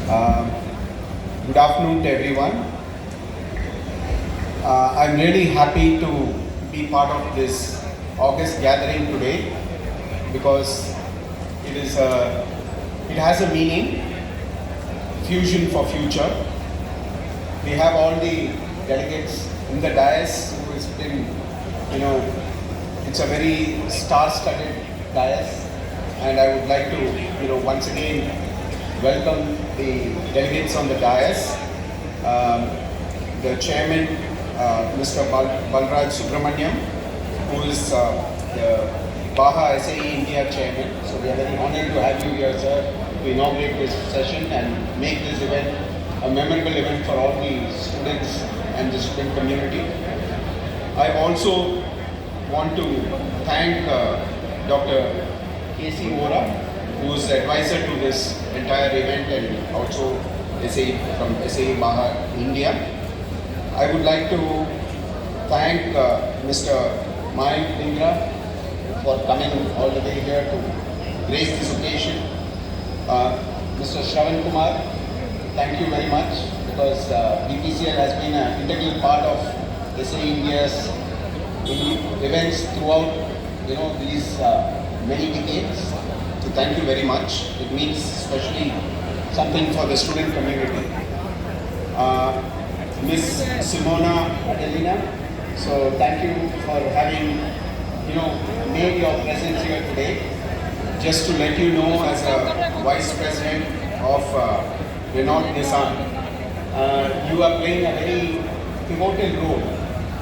Um, Good afternoon to everyone. I'm really happy to be part of this August gathering today because it has a meaning, fusion for future. We have all the delegates in the dais who has been, you know, it's a very star-studded dais, and I would like to, once again welcome the delegates on the dais. The chairman, Mr. Balraj Subramaniam, who is the Baha SAE India chairman. So we are very honored to have you here, sir, to inaugurate this session and make this event a memorable event for all the students and the student community. I also want to thank Dr. K.C. Vora, who is the advisor to this entire event and also SAE from SAE Baha India. I would like to thank Mr. Mayank Dhingra for coming all the way here to grace this occasion. Mr. Shravan Kumar, thank you very much because BPCL has been an integral part of SAE India's events throughout these many decades. So thank you very much. It means especially something for the student community. Miss Simona Adelina, so thank you for having made your presence here today. Just to let you know, as a vice president of Renault Nissan, you are playing a very pivotal role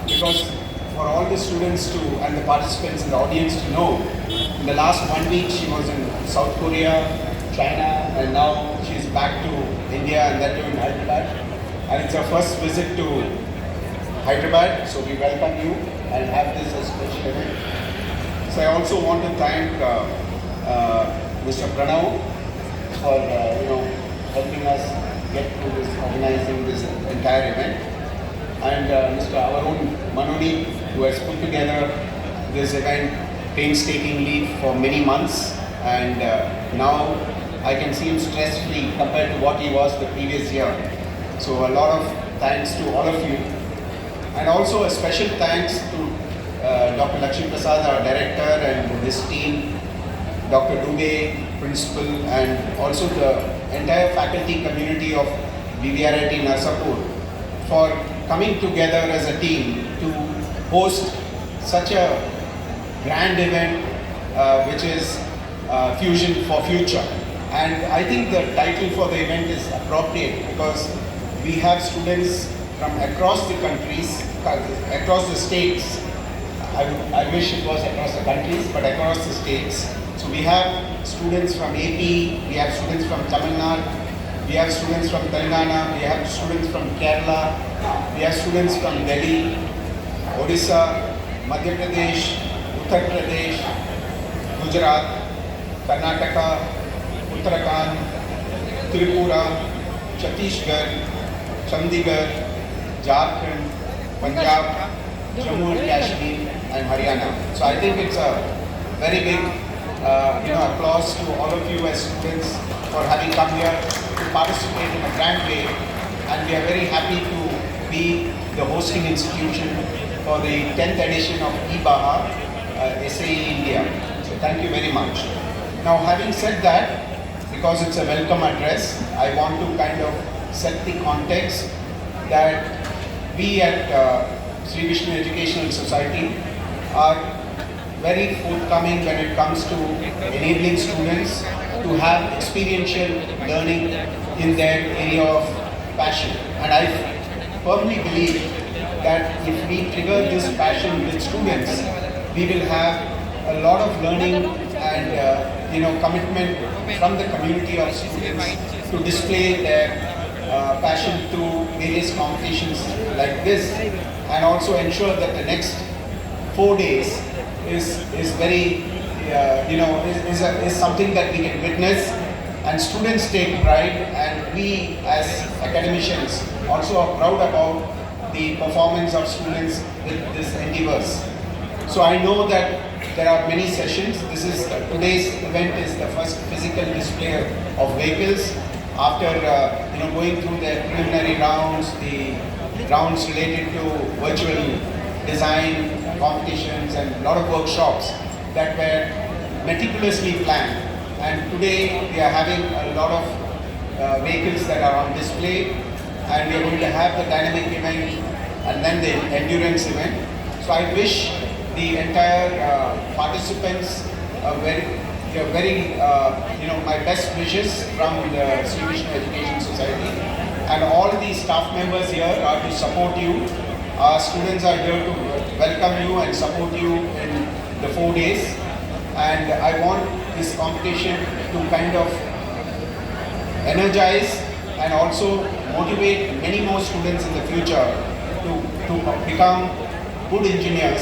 because for all the students to and the participants in the audience to know, in the last 1 week she was in South Korea, China, and now she is back to India, and that too in Hyderabad. And it's her first visit to Hyderabad, so we welcome you and have this as a special event. So I also want to thank Mr. Pranav for helping us get through this, organizing this entire event, and Mr. our own Manoni, who has put together this event painstakingly for many months, and now I can see him stress-free compared to what he was the previous year. So a lot of thanks to all of you, and also a special thanks to Dr. Lakshmi Prasad, our director, and his team, Dr. Dubey, principal, and also the entire faculty community of BVRIT Narsapur for coming together as a team to host such a grand event, which is Fusion for Future. And I think the title for the event is appropriate because we have students from across the countries, across the states. I wish it was across the countries, but across the states. So we have students from AP, we have students from Tamil Nadu, we have students from Telangana, we have students from Kerala, we have students from Delhi, Odisha, Madhya Pradesh, Uttar Pradesh, Gujarat, Karnataka, Uttarakhand, Tripura, Chhattisgarh, Chandigarh, Jharkhand, Punjab, Jammu and Kashmir, and Haryana. So I think it's a very big applause to all of you as students for having come here to participate in a grand way, and we are very happy to be the hosting institution for the 10th edition of eBaha SAE India. So thank you very much. Now, having said that, because it's a welcome address, I want to kind of set the context that we at Sri Vishnu Educational Society are very forthcoming when it comes to enabling students to have experiential learning in their area of passion. And I firmly believe that if we trigger this passion with students, we will have a lot of learning and commitment from the community of students to display their passion through various competitions like this, and also ensure that the next 4 days is very is something that we can witness, and students take pride, and we as academicians also are proud about the performance of students with these endeavors. So I know that there are many sessions. Today's event is the first physical display of vehicles, after going through the preliminary rounds, the rounds related to virtual design competitions and a lot of workshops that were meticulously planned. And today we are having a lot of vehicles that are on display, and we are going to have the dynamic event and then the endurance event. So I wish the entire participants my best wishes from the Sri Vishnu Education Society, and all the staff members here are to support you. Our students are here to welcome you and support you in the 4 days, and I want this competition to kind of energize and also motivate many more students in the future to become good engineers.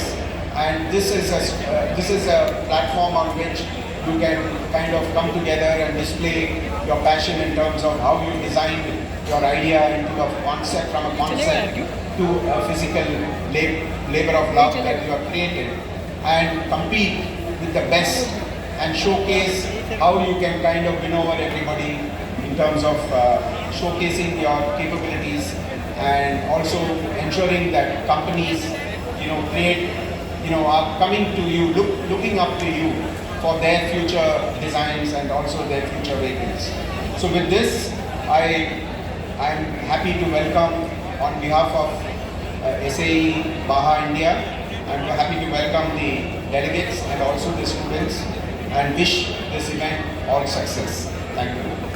And this is a platform on which you can kind of come together and display your passion in terms of how you designed your idea into a concept, from a concept to a physical labor of love that you have created, and compete with the best and showcase how you can kind of win over everybody in terms of showcasing your capabilities, and also ensuring that companies are coming to you, looking up to you for their future designs and also their future vehicles. So with this, I'm happy to welcome on behalf of SAE Baha India, I'm happy to welcome the delegates and also the students, and wish this event all success. Thank you.